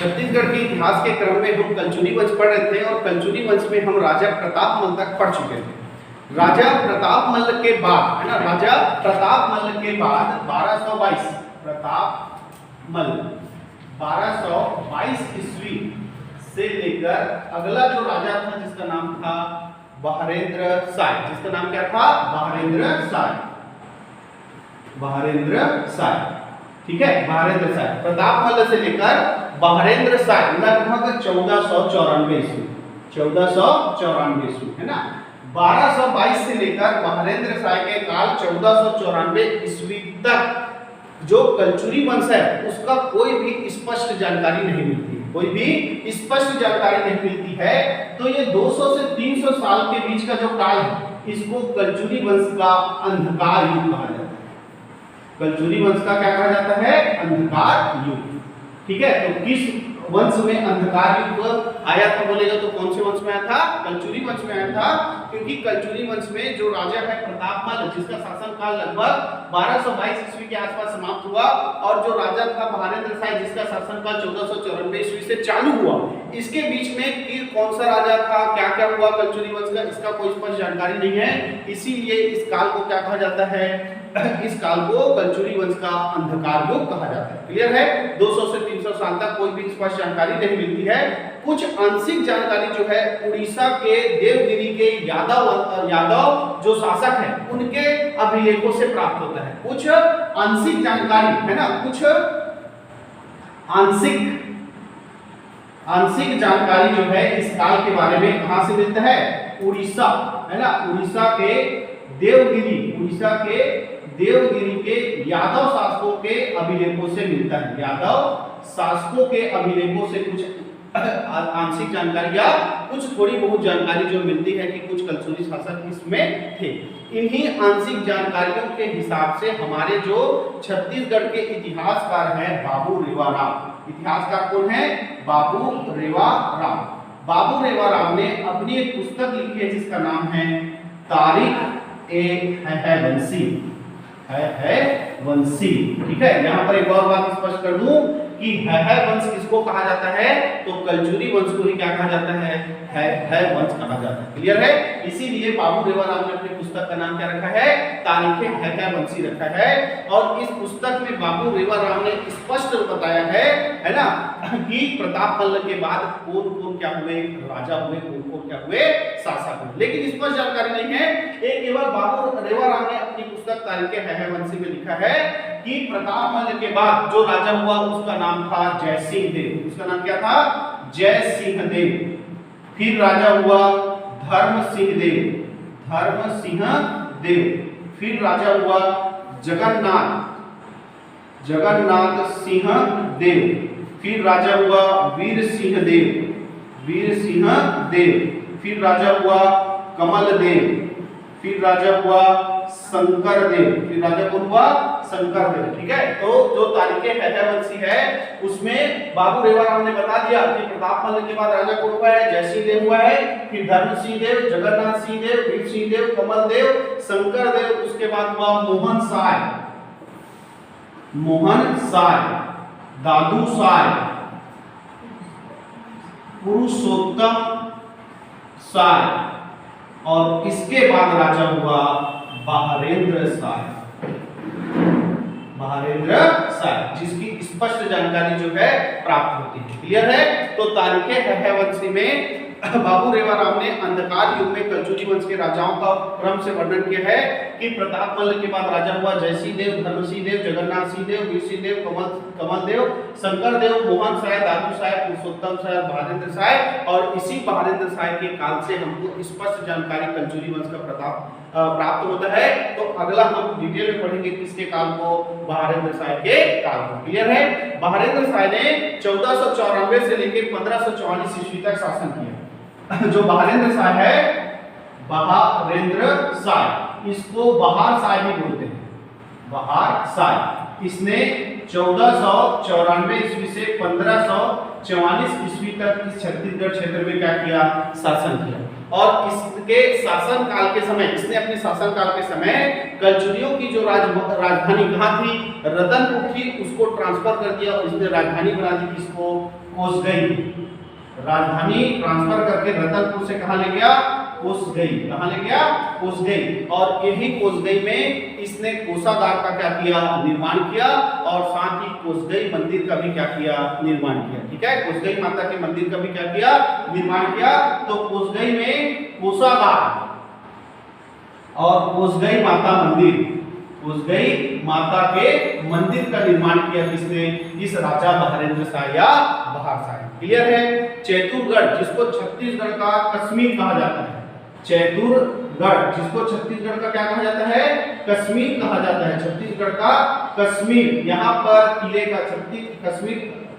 छत्तीसगढ़ के इतिहास के क्रम में हम कलचुरी वंश पढ़ रहे थे और कलचुरी वंश में हम राजा प्रताप मल तक पढ़ चुके थे। राजा प्रताप मल के बाद है ना, राजा प्रताप मल के बाद 1222 प्रताप मल 1222 ईस्वी से लेकर अगला जो राजा था जिसका नाम था बहरेंद्र साय। जिसका नाम क्या था? बहरेंद्र साय। बहरेंद्र साय, ठीक है, बहरेंद्र साय। प्रताप मल से लेकर बहरेंद्र साय लगभग 1494 ईस्वी, 1494 ईस्वी है ना। 1222 से लेकर बहरेंद्र साय के काल 1494 ईस्वी तक जो कलचुरी वंश है उसका कोई भी स्पष्ट जानकारी नहीं मिलती, कोई भी स्पष्ट जानकारी नहीं मिलती है। तो ये 200 से 300 साल के बीच का जो काल है इसको कलचुरी वंश का अंधकार युग कहा जाता है। कलचुरी वंश का क्या कहा जाता है? अंधकार युग, ठीक है। तो किस वंश में अंधकार युग आया था बोलेगा तो कौन से वंश में आया था? कलचुरी वंश में आया था, क्योंकि कलचुरी वंश में जो राजा है प्रताप मल, जिसका शासनकाल लगभग 1222 ईस्वी के आसपास समाप्त हुआ, और जो राजा था बहरेंद्र साय जिसका शासनकाल 1494 ईस्वी से चालू हुआ, इसके बीच में कि कौन सा राजा था, क्या क्या हुआ कलचुरी वंश का, इसका कोई स्पष्ट जानकारी नहीं है। इसीलिए इस काल को क्या कहा जाता है? इस काल को कलचुरी वंश का अंधकार युग कहा जाता है। क्लियर है? 200 से 300 साल तक कोई भी स्पष्ट जानकारी नहीं मिलती है। कुछ आंशिक जानकारी जो है उड़ीसा के देवगिरी के यादव जो शासक है उनके अभिलेखों से प्राप्त होता है। कुछ आंशिक जानकारी है ना, कुछ आंशिक जानकारी जो है इस काल के बारे में कहां से मिलता है? उड़ीसा है ना, उड़ीसा के देवगिरी के यादव शासकों के अभिलेखों से मिलता है। यादव शासकों के अभिलेखों से कुछ आंशिक जानकारी या कुछ थोड़ी बहुत जानकारी जो मिलती है कि कुछ कलचुरी शासक इसमें थे। इन्हीं आंशिक जानकारियों के हिसाब से हमारे जो छत्तीसगढ़ के इतिहासकार हैं बाबू रेवा राव। इतिहासकार कौन है? बाबू रेवा राव। बाबू रेवा राव ने अपनी एक पुस्तक लिखी है जिसका नाम है तारीख है वंशी, है वंशी, ठीक है। यहाँ पर एक और बात स्पष्ट कर दूं कि है वंश किसको कहा जाता है? तो कलचुरी वंश को ही क्या कहा जाता है? है वंश कहा जाता है। क्लियर है? इसीलिए बाबू रेवा राव ने अपनी पुस्तक का नाम क्या रखा है? तारीखें है वंशी रखा है। और इस पुस्तक में बाबू रेवा राव ने स्पष्ट बताया है ना, कि प्रताप मल के बाद कौन कौन क्या हुए राजा हुए, कौन कौन क्या हुए शासक हुए, लेकिन स्पष्ट जानकारी नहीं है। एक केवल बाबू रेवा राव ने अपनी पुस्तक तारीखें है वंशी में लिखा है कि प्रताप मल के बाद जो राजा हुआ उसका नाम था जय सिंह देव। उसका नाम क्या था? जय सिंह देव। फिर राजा हुआ धर्म सिंह देव। फिर राजा हुआ जगन्नाथ सिंह देव। फिर राजा हुआ वीर सिंह देव। फिर राजा हुआ कमल देव। फिर राजा हुआ शंकर देव। फिर राजा कौन हुआ? शंकर देव, ठीक है। तो जो तारीखें है वंशी है उसमें बाबू रेवा राव ने बता दिया कि प्रताप मल के बाद राजा कौन हुआ है? जय सिंह देव हुआ है। फिर धर्म सिंह देव, जगन्नाथ सिंह देव, वीर सिंह देव, कमल देव, शंकर देव। उसके बाद हुआ मोहन साय, दादू साय, पुरुषोत्तम साय, और इसके बाद राजा हुआ बहरेंद्र साय, जिसकी स्पष्ट जानकारी जो है प्राप्त होती है। क्लियर है? तो तारीखें है वंशी में बाबू रेवा राव ने अंधकार युग में कलचुरी वंश के राजाओं का क्रम से वर्णन किया है कि प्रताप मल के बाद राजा हुआ जय सिंह देव, धर्म सिंह देव, जगन्नाथ सिंह देव, वीर सिंह देव, कमल देव, शंकर देव, मोहन साय, दादू साय, पुरुषोत्तम साय, बहरेंद्र साय। और इसी बहरेंद्र साय के काल से हमको स्पष्ट जानकारी कलचुरी वंश का प्राप्त होता है। तो अगला हम डिटेल में पढ़ेंगे किसके काल को? बहरेंद्र साय के काल को। क्लियर है? बहरेंद्र साय ने 1494 से लेकर 1544 ईस्वी तक शासन किया। जो बहरेंद्र साय है, बहरेंद्र साय, इसको बहार साय भी बोलते हैं, बहार साय। इसने 1494 ईस्वी से 1544 ईस्वी तक इस छत्तीसगढ़ क्षेत्र में क्या किया, शासन किया। और इसके शासन काल के समय, इसने अपने शासन काल के समय कलचुरियों की जो राजधानी कहाँ थी, रतनपुर थी, उसको ट्रांसफर कर दिया और इसने राजधानी बना दी किसको, कोसगई। राजधानी ट्रांसफर करके रतनपुर से कहाँ ले गया, कोसगई। कहाँ ले गया, कोसगई। और यही कोसगई में इसने कोषागार का क्या किया, निर्माण किया और साथ ही कोसगई मंदिर का भी क्या किया, निर्माण किया। ठीक है, कोसगई माता के मंदिर का भी क्या किया, निर्माण किया। तो कोसगई में कोषागार और कोसगई माता मंदिर, कोसगई माता के मंदिर का निर्माण किया किसने, इस राजा बहारेंद्र शाह या बहार शाह। क्लियर है। चैतुरगढ़ जिसको छत्तीसगढ़ का कश्मीर कहा जाता है, चैतुरगढ़ जिसको छत्तीसगढ़ का क्या कहा जाता है, कश्मीर कहा जाता है, छत्तीसगढ़ का कश्मीर। यहाँ पर किले का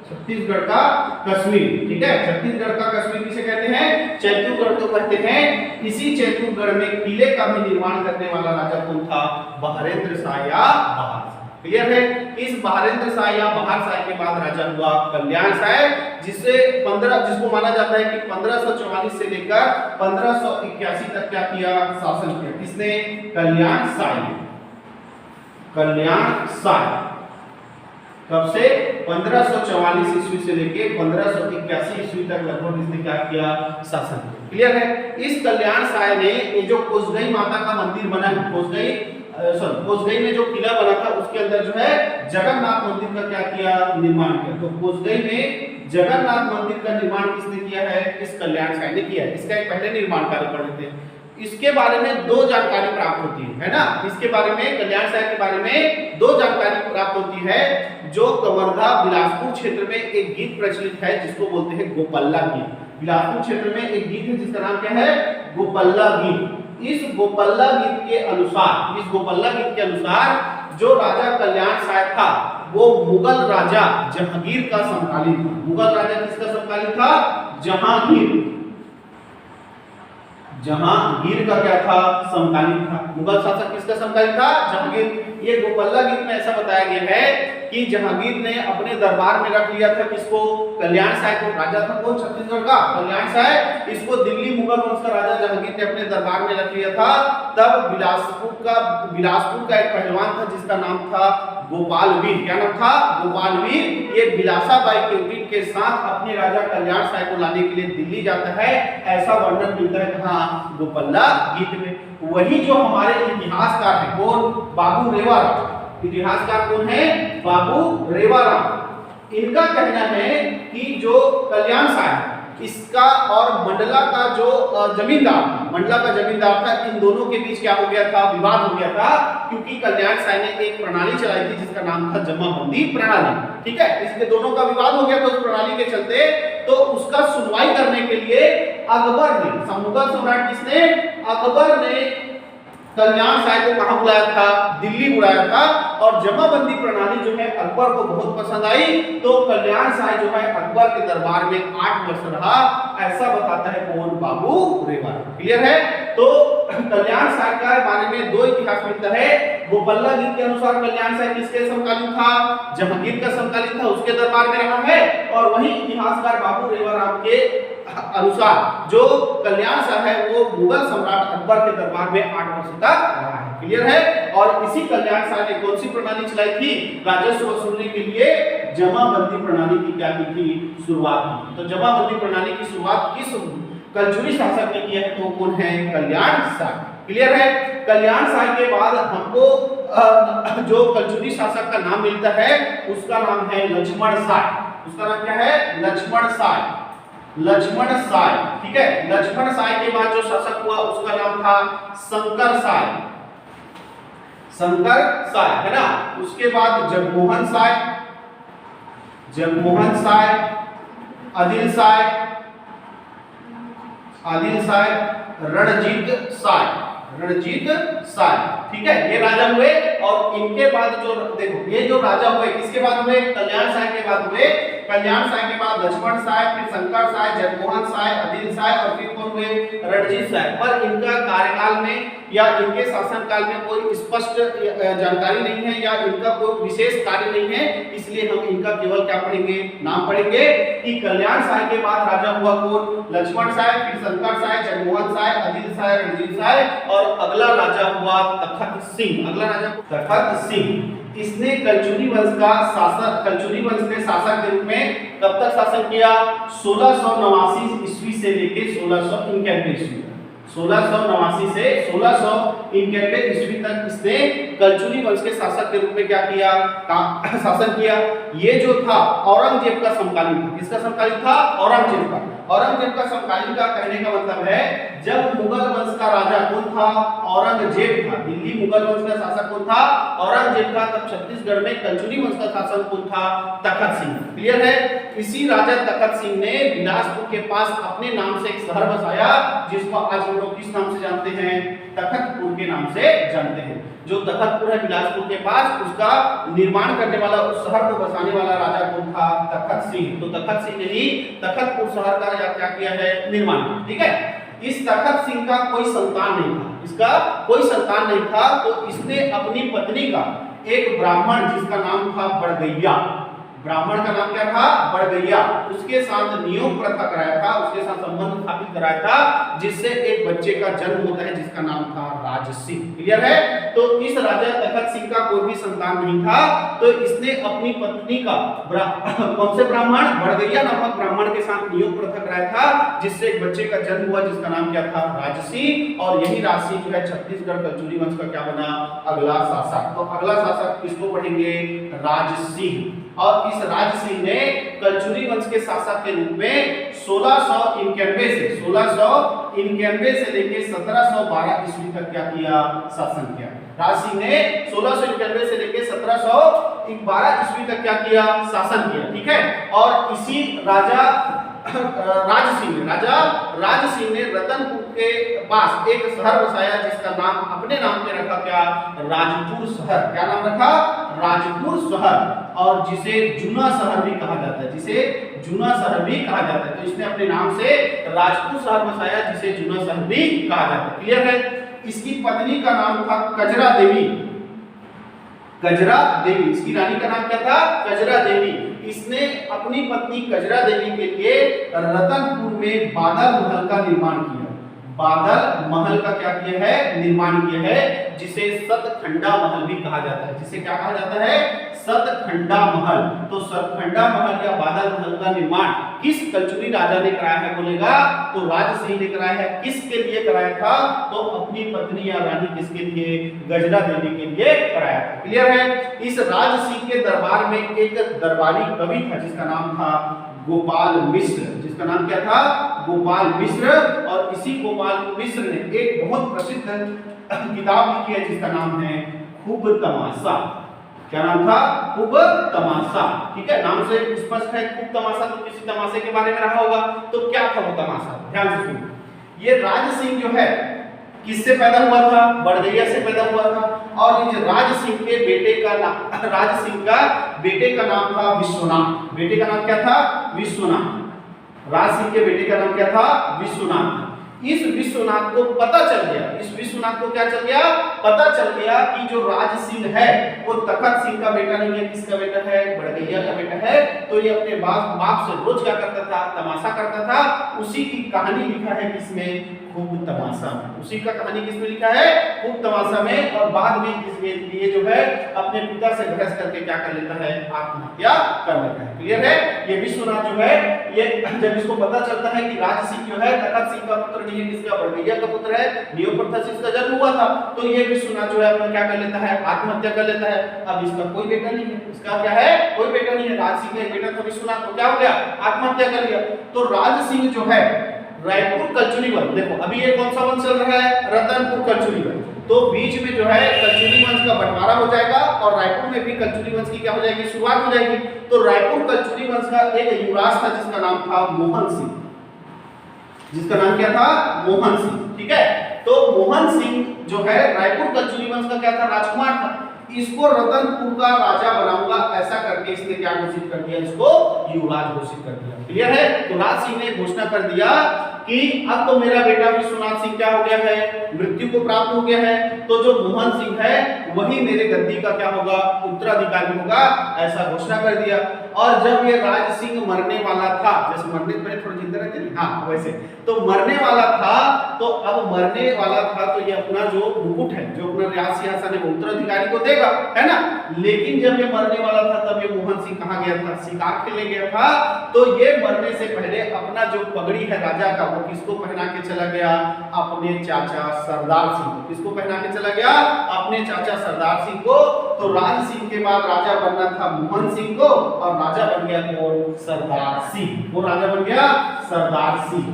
छत्तीसगढ़ का कश्मीर। ठीक है, छत्तीसगढ़ का कश्मीर किसे कहते हैं, चैतुरगढ़ को कहते हैं। इसी चैतुरगढ़ में किले का भी निर्माण करने वाला राजा कौन था, बहारेंद्र शाह या बहार शाह। क्लियर है। इस बहारेंद्र शाह या बहार शाह के बाद राजा हुआ कल्याण शाह, जिसको माना जाता है कि 1544 से लेकर 1581 तक क्या किया, शासन किया। किसने, कल्याण शाह। कल्याण शाह कब से, 1544 ईस्वी से लेकर 1581 ईस्वी तक लगभग इसने क्या किया, शासन किया। क्लियर है। इस कल्याण शाह ने ये जो कोसगई माता का मंदिर बना है, कोसगई में जो किला बना था उसके अंदर जो है जगन्नाथ मंदिर का क्या किया, निर्माण किया। तो कोसगई में जगन्नाथ मंदिर का निर्माण किसने किया है, इस कल्याण शाह ने किया है। इसका एक पहले निर्माण कार्य पढ़े थे। इसके बारे में दो जानकारी प्राप्त होती है ना, इसके बारे में, कल्याण शाह के बारे में दो जानकारी प्राप्त होती है। जो कवर्धा बिलासपुर क्षेत्र में एक गीत प्रचलित है जिसको बोलते हैं गोपल्ला गीत। बिलासपुर क्षेत्र में एक गीत है जिसका नाम क्या है, गोपल्ला गीत। इस गोपल्ला गीत के अनुसार जो राजा कल्याण शाह था वो मुगल राजा जहांगीर का समकालीन था। मुगल राजा किसका समकालीन था, जहांगीर। जहांगीर का क्या था, समकालीन था। मुगल शासक किसका समकालीन था, जहांगीर। ये गोपल्ला गीत में ऐसा बताया गया है कि जहांगीर ने अपने दरबार में रख लिया था किसको, कल्याण शाह को। राजा था कौन, छत्तीसगढ़ का कल्याण शाह। इसको दिल्ली मुगल वंश का राजा जहांगीर ने अपने दरबार में रख लिया था। तब बिलासपुर का एक पहलवान था जिसका नाम था गोपालवीर। क्या नाम था, गोपालवीर। ये बिलासाबाई के उम्मीद के साथ अपने राजा कल्याण शाह को लाने के लिए दिल्ली जाता है। ऐसा वर्णन मिलता है कहाँ, गोपल्ला गीत में। वही जो हमारे इतिहासकार है कौन, बाबू रेवाराम। इतिहासकार कौन है, बाबू रेवाराम। इनका कहना है कि जो कल्याण शाह इसका और मंडला का जो जमींदार था, मंडला का जमींदार था, इन दोनों के बीच क्या हो गया था, विवाद हो गया था। क्योंकि कल्याण शाह ने एक प्रणाली चलाई थी जिसका नाम था जमाबंदी प्रणाली। ठीक है, इसके दोनों का विवाद हो गया था उस प्रणाली के चलते। तो उसका सुनवाई करने के लिए अकबर ने, मुगल सम्राट किसने, अकबर ने कल्याण शाह को कहां बुलाया था, दिल्ली बुलाया था। और जमाबंदी प्रणाली जो है अकबर को बहुत पसंद आई। तो कल्याण शाह जो है अकबर के दरबार में 8 वर्ष रहा। ऐसा बताता है कौन, बाबू रेवाराम। क्लियर है। तो कल्याण शाह के बारे में दो इतिहास मिलता है। गोपल्ला गीत के अनुसार कल्याण शाह किसके समकालीन था, जहांगीर का समकालीन था, उसके दरबार में रहा है। और वही इतिहासकार बाबू रेवाराम के अनुसार जो कल्याण शाह है वो मुगल सम्राट अकबर के दरबार में 8 वर्ष तक रहा है। क्लियर है। और इसी कल्याण शाह ने कौन सी प्रणाली चलाई थी, राजस्व वसूलने के लिए जमाबंदी प्रणाली की क्या की थी, शुरुआत की। तो जमाबंदी प्रणाली की शुरुआत किस कलचुरी शासक ने किया है, तो कौन है, कल्याण शाह। क्लियर है। कल्याण शाह के बाद हमको जो कलचुरी शासक का नाम मिलता है उसका नाम है लक्ष्मण शाह। उसका नाम क्या है, लक्ष्मण शाह। लक्ष्मण शाह। ठीक है। लक्ष्मण शाह के बाद जो शासक हुआ उसका नाम था शंकर शाह। शंकर शाह है ना। उसके बाद जगमोहन शाह, जगमोहन शाह, आदिल शाह, आदिल शाह, रणजीत शाह, रणजीत शाह। ठीक है, ये राजा हुए। और इनके बाद जो देखो ये जो राजा हुए किसके बाद हुए, कल्याण शाह के बाद हुए। कल्याण साय के बाद लक्ष्मण साय, फिर शंकर साय, जगमोहन साय, अदिल साय और फिर कौन हुए, रणजीत साय। पर इनका कार्यकाल में या इनके शासनकाल में कोई स्पष्ट जानकारी नहीं है या इनका कोई विशेष कार्य नहीं है, इसलिए हम इनका केवल क्या पढ़ेंगे, नाम पढ़ेंगे कि कल्याण साय के बाद राजा हुआ कौन, लक्ष्मण साय, फिर शंकर साय, जगमोहन साय, अदिल साय, रणजीत साय और अगला राजा हुआ तखत सिंह। अगला राजा तखत सिंह। इसने कलचुरी वंश का शासक, कलचुरी वंश के शासक के रूप में कब तक शासन किया, 1689 ईस्वी से लेके 1691 ईस्वी, 1689 से 1691 ईस्वी तक इसने कलचुरी वंश के शासक के रूप में क्या किया, शासन किया। ये जो था औरंगजेब का समकालीन था। किसका समकालीन था, औरंगजेब का। औरंगजेब का समकालीन का कहने का मतलब है जब मुगल वंश का राजा कौन था, औरंगजेब था। दिल्ली मुगल वंश का शासक कौन था, औरंगजेब था। तब छत्तीसगढ़ में कलचुरी वंश का शासक कौन था, तखत सिंह। क्लियर है। इसी राजा तखत सिंह ने बिलासपुर के पास अपने नाम से एक शहर बसाया जिसको आज हम लोग किस नाम से जानते हैं, तखतपुर के नाम से जानते हैं। जो तखतपुर है बिलासपुर के पास, उसका निर्माण करने वाला, उस शहर को बसाने वाला राजा कौन था, तखत सिंह। तो तखत सिंह ने ही तखतपुर शहर का क्या किया है, निर्माण किया। ठीक है। इस तखत सिंह का कोई संतान नहीं था, इसका कोई संतान नहीं था। तो इसने अपनी पत्नी का एक ब्राह्मण जिसका नाम था बड़गैया, ब्राह्मण का नाम क्या था, बड़गैया, उसके साथ नियोग प्रथा कराया था, उसके साथ संबंध स्थापित कराया था, जिससे एक बच्चे का जन्म होता है जिसका नाम था राजसिंह। क्लियर है। तो इस राजा तखत सिंह का कोई भी संतान नहीं था, तो इसने अपनी पत्नी का कौन से ब्राह्मण, बड़गैया नामक ब्राह्मण के साथ नियोग प्रथा कराया था, जिससे एक बच्चे का जन्म हुआ जिसका नाम क्या था, राजसिंह। और यही राजसिंह जो है छत्तीसगढ़ कलचुरी वंश का क्या बना, अगला शासक। तो अगला शासक किसको पढ़ेंगे, राजसिंह। और इस राजसिंह ने कलचुरी वंश के शासक के रूप में 1691 से लेके 1712 ईस्वी तक क्या किया, शासन किया। राजसिंह ने 1691 से लेके 1712 ईस्वी तक क्या किया, शासन किया। ठीक है। और इसी राजा राजसिंह ने रतनपुर के पास एक शहर बसाया जिसका नाम अपने नाम पे रखा, क्या, राजपुर शहर। क्या नाम रखा, राजपुर शहर। और जिसे जूना शहर भी कहा जाता है, जिसे जूना शहर भी कहा जाता है। तो इसने अपने नाम से राजपुर शहर बसाया जिसे जूना शहर भी कहा जाता है। क्लियर है। इसकी पत्नी का नाम था कजरा देवी, कजरा देवी। इसकी रानी का नाम क्या था, कजरा देवी। इसने अपनी पत्नी कजरा देवी के लिए रतनपुर में बादल महल का निर्माण किया। बादल महल का क्या किया है, निर्माण किया है, जिसे सतखंडा महल भी कहा जाता है। जिसे क्या कहा जाता है, सतखंडा महल। तो सतखंडा महल या बादल महल का निर्माण किस कलचुरी राजा ने कराया है बोलेगा, तो राजसिंह ने कराया है। किसके लिए कराया था, तो अपनी पत्नी या रानी किसके लिए, गजरा देवी के लिए कराया था। क्लियर है। इस राजसिंह के दरबार में एक दरबारी कवि था जिसका नाम था गोपाल मिश्र। जिसका नाम क्या था, गोपाल मिश्र। और इसी गोपाल मिश्र ने एक बहुत प्रसिद्ध किताब लिखी है जिसका नाम है खूब तमाशा। क्या नाम था, खूब तमाशा। ठीक है। नाम से स्पष्ट है खूब तमाशा, तो किसी तमाशे के बारे में रहा होगा। तो क्या था वो तमाशा, ध्यान से सुनिए। ये राजसिंह जो है किससे पैदा हुआ था, बड़गैया से पैदा हुआ था। और इस राजसिंह के बेटे का नाम, राजसिंह का बेटे का नाम था विश्वनाथ। बेटे का नाम क्या था, विश्वनाथ। राजसिंह के बेटे का नाम क्या था, विश्वनाथ। इस विश्वनाथ को पता चल गया, इस विश्वनाथ को क्या चल गया, पता चल गया कि जो राजसिंह है वो तखत सिंह का बेटा नहीं है। किसका बेटा है, बड़गैया का बेटा है। तो ये अपने बाप से रोज क्या करता था, तमाशा करता था। उसी की कहानी लिखा है किसमें, खूब तमाशा में। उसी का कहानी किसमें लिखा है, खूब तमाशा में। और बाद में इसके लिए जो है अपने पिता से बहस करके क्या कर लेता है, आत्महत्या कर लेता है। क्लियर है। ये विश्वनाथ जो है, ये जब इसको पता चलता है कि राजसिंह जो है तखत सिंह का पुत्र नहीं है, किसका, बड़गैया का पुत्र है, नियोग प्रथा से इसका जन्म हुआ था, तो ये विश्वनाथ जो है अपना क्या कर लेता है, आत्महत्या कर लेता है। अब इसका कोई बेटा नहीं है, इसका क्या है, कोई बेटा नहीं है। राजसिंह का बेटा था विश्वनाथ, तो क्या हो गया, आत्महत्या कर लिया। तो राजसिंह जो है रायपुर कलचुरी वंश, देखो अभी ये कौन सा वंश चल रहा है, रतनपुर कलचुरी वंश। तो बीच में जो है कलचुरी वंश का बंटवारा हो जाएगा और रायपुर में भी कलचुरी वंश की क्या हो जाएगी, शुरुआत हो जाएगी। तो रायपुर कलचुरी वंश का एक युवराज था जिसका नाम था मोहन सिंह। जिसका नाम क्या था, मोहन सिंह। ठीक है। तो मोहन सिंह जो है रायपुर कलचुरी वंश का क्या था, राजकुमार था। इसको रतनपुर का राजा बनाऊंगा, ऐसा करके इसने क्या घोषित कर दिया, इसको युवराज घोषित कर दिया। क्लियर है? तो राज सिंह ने घोषणा कर दिया कि अब तो मेरा बेटा विश्वनाथ सिंह क्या हो गया है, मृत्यु को प्राप्त हो गया है, तो जो मोहन सिंह है वही मेरे गद्दी का क्या होगा, उत्तराधिकारी होगा, ऐसा घोषणा कर दिया। और जब ये राज सिंह मरने वाला था, जैसे मरने से पहले थोड़ा जिंदा रहते हैं, हाँ वैसे, तो मरने वाला था, तो अब मरने वाला था तो ये अपना जो मुकुट है, जो अपना रियासत सिंहासन है, वो उत्तराधिकारी को देगा, है ना। लेकिन जब ये मरने वाला था तब ये मोहन सिंह कहाँ गया था, शिकार खेलने गया था, तो ये मरने से पहले अपना जो पगड़ी है राजा का, वो किसको पहना के चला गया, अपने चाचा सरदार सिंह को। किसको पहना के चला गया, अपने चाचा सरदार सिंह को। तो राज सिंह के बाद राजा बनना था मोहन सिंह को, और राजा बन गया कौन, सरदार सिंह। वो राजा बन गया सरदार सिंह,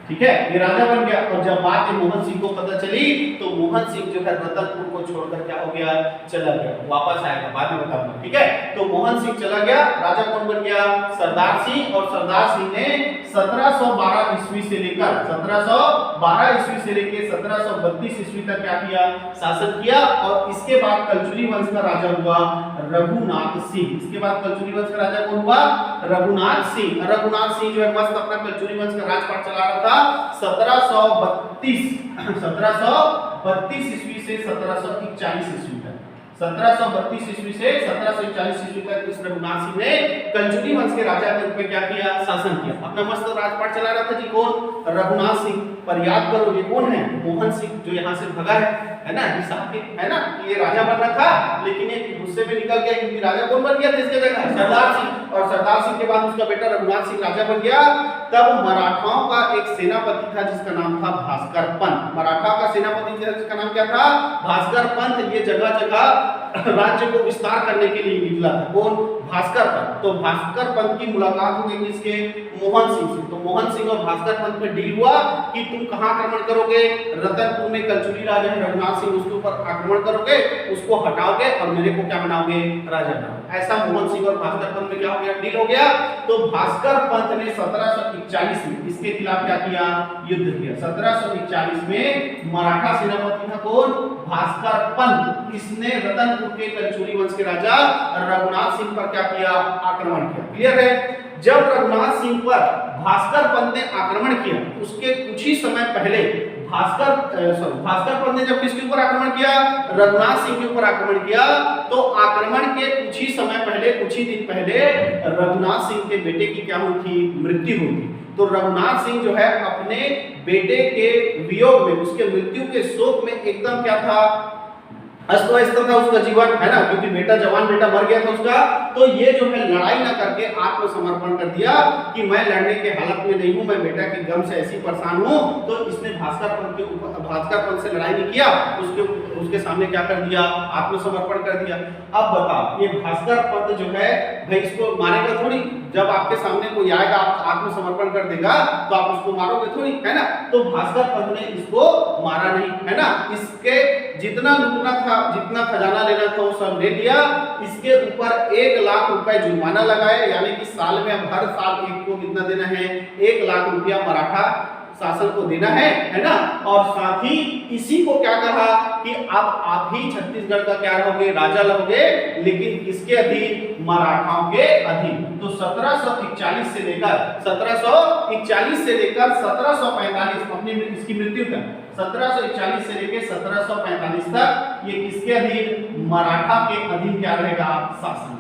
ठीक है, ये राजा बन गया। और जब बात मोहन सिंह को पता चली तो मोहन सिंह जो है रतनपुर को छोड़कर क्या हो गया, चला गया, वापस आएगा, बाद में बताऊंगा, ठीक है। तो मोहन सिंह चला गया, राजा कौन बन गया, सरदार सिंह। और सरदार सिंह ने 1712 ईस्वी से लेकर 1712 ईस्वी से लेकर 1732 ईस्वी तक क्या किया, शासन किया। और इसके बाद कलचुरी वंश का राजा हुआ रघुनाथ सिंह। इसके बाद कलचुरी वंश का राजा कौन हुआ, रघुनाथ सिंह। रघुनाथ सिंह जो है मस्त अपना कलचुरी वंश का राजपाट चला रहा था 1732 ईस्वी से 1741 ईस्वी तक। 1732 ईस्वी से 1741 ईस्वी तक इस रघुनाथ सिंह ने कलचुरी वंश के राजा के रूप में क्या किया, शासन किया, अपना मस्त राजपाट चला रहा था जी। कौन, रघुनाथ सिंह। पर याद करो ये कौन है, मोहन सिंह, जो यहाँ से भगा है ना, हिसाब के, है ना, कि ये राजा बनना था, लेकिन ये गुस्से में निकल गया, क्योंकि राजा कौन बन गया था इसके जगह, सरदार सिंह। और सरदार सिंह के बाद उसका बेटा रघुनाथ सिंह राजा बन गया। तब मराठाओं का एक सेनापति था जिसका नाम था भास्कर पंत। मराठा का सेनापति जिसका नाम क्या था, भास्कर पंत। ये जगह जगह राज्य को विस्तार करने के लिए निकला था। कौन, भास्कर पंत। तो भास्कर पंत की मुलाकात हो गई किसके, मोहन सिंह से। तो मोहन सिंह और भास्कर पंत में डील हुआ कि तुम कहां आक्रमण करोगे, रतनपुर में कलचुरी राजा है रघुनाथ सिंह, उसके ऊपर आक्रमण करोगे, उसको हटाओगे और मेरे को क्या बनाओगे, राजा बनाओगे। ऐसा मोहन सिंह और भास्कर पंत में क्या हो गया, डील हो गया। तो भास्कर पंत ने 1741 में इसके खिलाफ क्या किया, युद्ध किया। 1741 में मराठा सेनापति था कौन, भास्कर पंत। इसने रतनपुर के कलचुरी वंश के राजा रघुनाथ सिंह पर क्या किया, आक्रमण किया। क्लियर है? जब रघुनाथ सिंह पर भास्कर पंत ने आक्रमण किया, उसके कुछ ही समय पहले भास्कर पंत ने जब किसके ऊपर आक्रमण किया, रघुनाथ सिंह के ऊपर आक्रमण किया, तो आक्रमण के कुछ ही समय पहले, कुछ ही दिन पहले रघुनाथ सिंह के बेटे की क्या हुई थी, मृत्यु हुई थी। तो रघुनाथ सिंह जो है अपने बेटे के वियोग में, उसके मृत्यु के शोक में एकदम क्या था, अस्त व्यस्त था उसका जीवन, है ना, क्योंकि बेटा, जवान बेटा मर गया था उसका। तो ये जो है लड़ाई ना करके आत्मसमर्पण कर दिया कि मैं लड़ने के हालत में नहीं हूं, मैं बेटा के गम से ऐसी परेशान हूं। तो इसने भास्कर पंत से लड़ाई नहीं किया, उसके सामने क्या कर दिया, आत्मसमर्पण कर दिया। अब बताओ, ये भास्कर पंत जो है भाई इसको मारेगा थोड़ी, जब आपके सामने कोई आएगा आप आत्मसमर्पण कर देगा तो आप उसको मारोगे थोड़ी, है ना। तो भास्कर पंत ने इसको मारा नहीं, है ना। इसके जितना लूटना था, जितना खजाना लेना था वो सब ले लिया। इसके ऊपर 1 लाख रुपए जुर्माना लगाए, यानी कि साल में, अब हर साल एक को कितना देना है, 1 लाख रुपया मराठा शासन को देना है ना। और साथ ही इसी को क्या कहा कि अब आप ही छत्तीसगढ़ का क्या रहोगे, राजा रहोगे, लेकिन किसके अधीन, मराठाओं के अधीन। तो 1741 से लेकर 1745 अपनी इसकी मृत्यु तक, 1741 से लेकर 1745 तक ये किसके अधीन, मराठा के अधीन क्या रहेगा, शासन।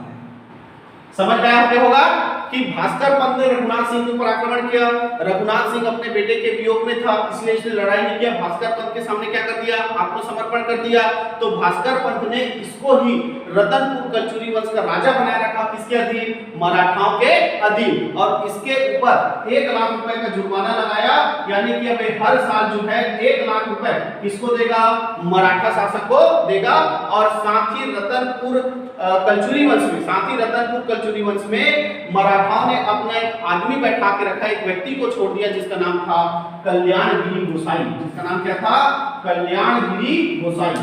समझ में आया होगा कि भास्कर पंत ने रघुनाथ सिंह के ऊपर आक्रमण किया। रघुनाथ सिंह अपने बेटे के वियोग में था, इसलिए इसने लड़ाई नहीं किया, भास्कर पंत के सामने क्या कर दिया, आत्मसमर्पण कर दिया। तो भास्कर पंत ने इसको ही रतनपुर कलचुरी वंश का राजा बनाए रखा, किसके अधीन, मराठाओं के अधीन। और इसके ऊपर 1 लाख रुपए का जुर्माना लगाया, यानी कि अब हर साल जो है 1 लाख रुपए किसको देगा, मराठा शासक को देगा। और साथ ही रतनपुर कलचुरी वंश में, साथ ही रतनपुर कलचुरी वंश में मराठाओं ने अपना एक आदमी बैठा के रखा, एक व्यक्ति को छोड़ दिया जिसका नाम था कल्याणगिरी गोसाई। जिसका नाम क्या था, कल्याणगिरी गोसाई।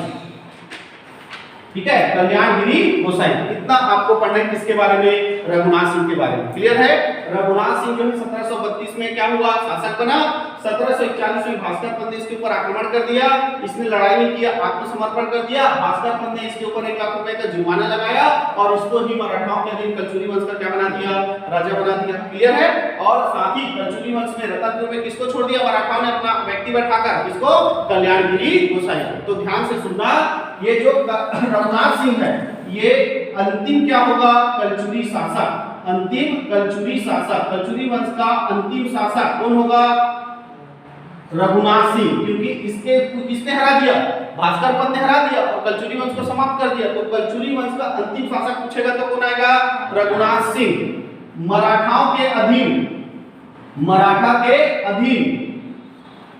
ठीक है, कल्याणगिरी गोसाई। इतना आपको पढ़ना है किसके बारे में, रघुनाथ सिंह के बारे में। क्लियर है? रघुनाथ सिंह जो है 1732 में क्या हुआ, शासक बना। 1741 में भास्कर पंत ने इसके ऊपर आक्रमण कर दिया, इसने लड़ाई नहीं किया, आत्मसमर्पण कर दिया। भास्कर पंत ने इसके ऊपर 1 लाख रुपए का जुर्माना लगाया और उसको ही मराठाओं के अधीन कलचुरी वंश का क्या बना दिया, राजा बना दिया। क्लियर है। और साथ ही कलचुरी वंश में रतनपुर में किसको छोड़ दिया, मराठाओं ने अपना व्यक्ति बैठाकर, किसको, कल्याणगिरी गोसाई। तो ध्यान से सुनना, ये जो रघुनाथ सिंह है ये अंतिम क्या होगा, कलचुरी शासक, अंतिम कलचुरी शासक। कलचुरी वंश का अंतिम शासक कौन होगा, रघुनाथ सिंह, क्योंकि किसने हरा दिया, भास्कर पंत ने हरा दिया और कलचुरी वंश को समाप्त कर दिया। तो कलचुरी वंश का अंतिम शासक पूछेगा तो कौन आएगा, रघुनाथ सिंह। मराठाओं के अधीन, मराठा के अधीन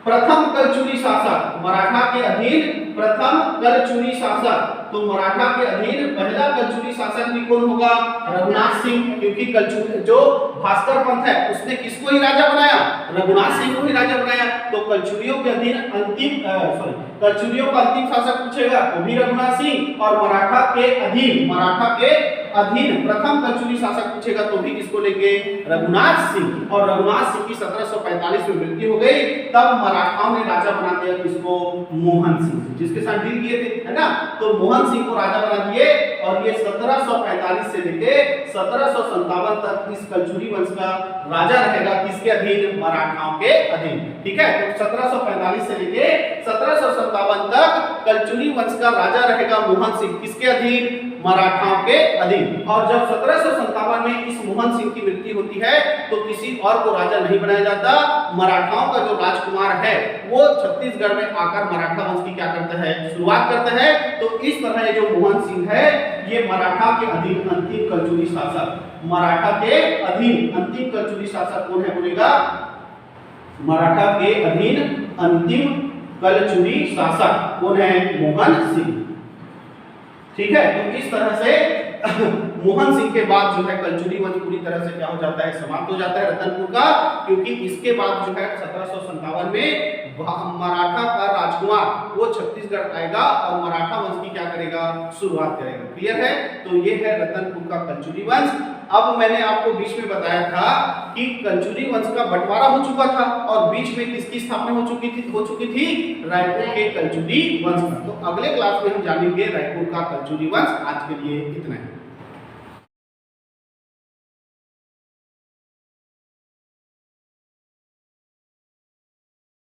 प्रथम कलचुरी शासक, मराठा के अधीन प्रथम कलचुरी शासक। तो मराठा के अधीन पहला कलचुरी शासक भी कौन होगा, रघुनाथ सिंह, क्योंकि कलचुरी जो भास्कर पंत है उसने किसको ही राजा बनाया, रघुनाथ सिंह को ही राजा बनाया। तो कलचुरियों के अधीन अंतिम कलचुरियों का अंतिम शासक पूछेगा तो भी रघुनाथ सिंह, और मराठा के अधीन, मराठा के अधीन प्रथम कलचुरी शासक पूछेगा तो भी किसको लेंगे, रघुनाथ सिंह। और रघुनाथ सिंह की 1745 में मृत्यु हो गई, तब मराठाओं ने राजा बना दिया किसको, मोहन सिंह, जिसके साथ डील किए थे, है ना। तो मोहन सिंह को राजा बना दिए और ये 1745 से लेके 1757 तक इस कलचुरी वंश का राजा रहेगा, किसके अधीन, मराठाओं के अधीन। ठीक है। तो 1745 से लेके 1757 तक कलचुरी वंश का राजा रहेगा मोहन सिंह, किसके अधीन, मराठाओं के अधीन। और जब 1757 में इस मोहन सिंह की मृत्यु होती है तो किसी और को राजा नहीं बनाया जाता, मराठाओं का जो राजकुमार है वो छत्तीसगढ़ में आकर मराठा वंश की क्या करता है, शुरुआत करता है। तो इस तरह ये जो मोहन सिंह है ये मराठा के अधीन अंतिम कलचुरी शासक, मराठा के अधीन अंतिम कलचुरी शासक कौन है बोलेगा, मराठा के अधीन अंतिम कलचुरी शासक कौन है, मोहन सिंह। ठीक है। तो इस तरह से मोहन सिंह के बाद जो है कलचुरी वंश पूरी तरह से क्या हो जाता है, समाप्त हो जाता है रतनपुर का, क्योंकि इसके बाद जो है 1757 में मराठा का राजकुमार वो छत्तीसगढ़ आएगा और मराठा वंश की क्या करेगा, शुरुआत करेगा। क्लियर है। तो ये है रतनपुर का कलचुरी वंश। अब मैंने आपको बीच में बताया था कि कलचुरी वंश का बंटवारा हो चुका था और बीच में किसकी स्थापना हो चुकी थी, रायपुर के कलचुरी वंश का। तो अगले क्लास में हम जानेंगे रायपुर का कलचुरी वंश। आज के लिए इतना ही।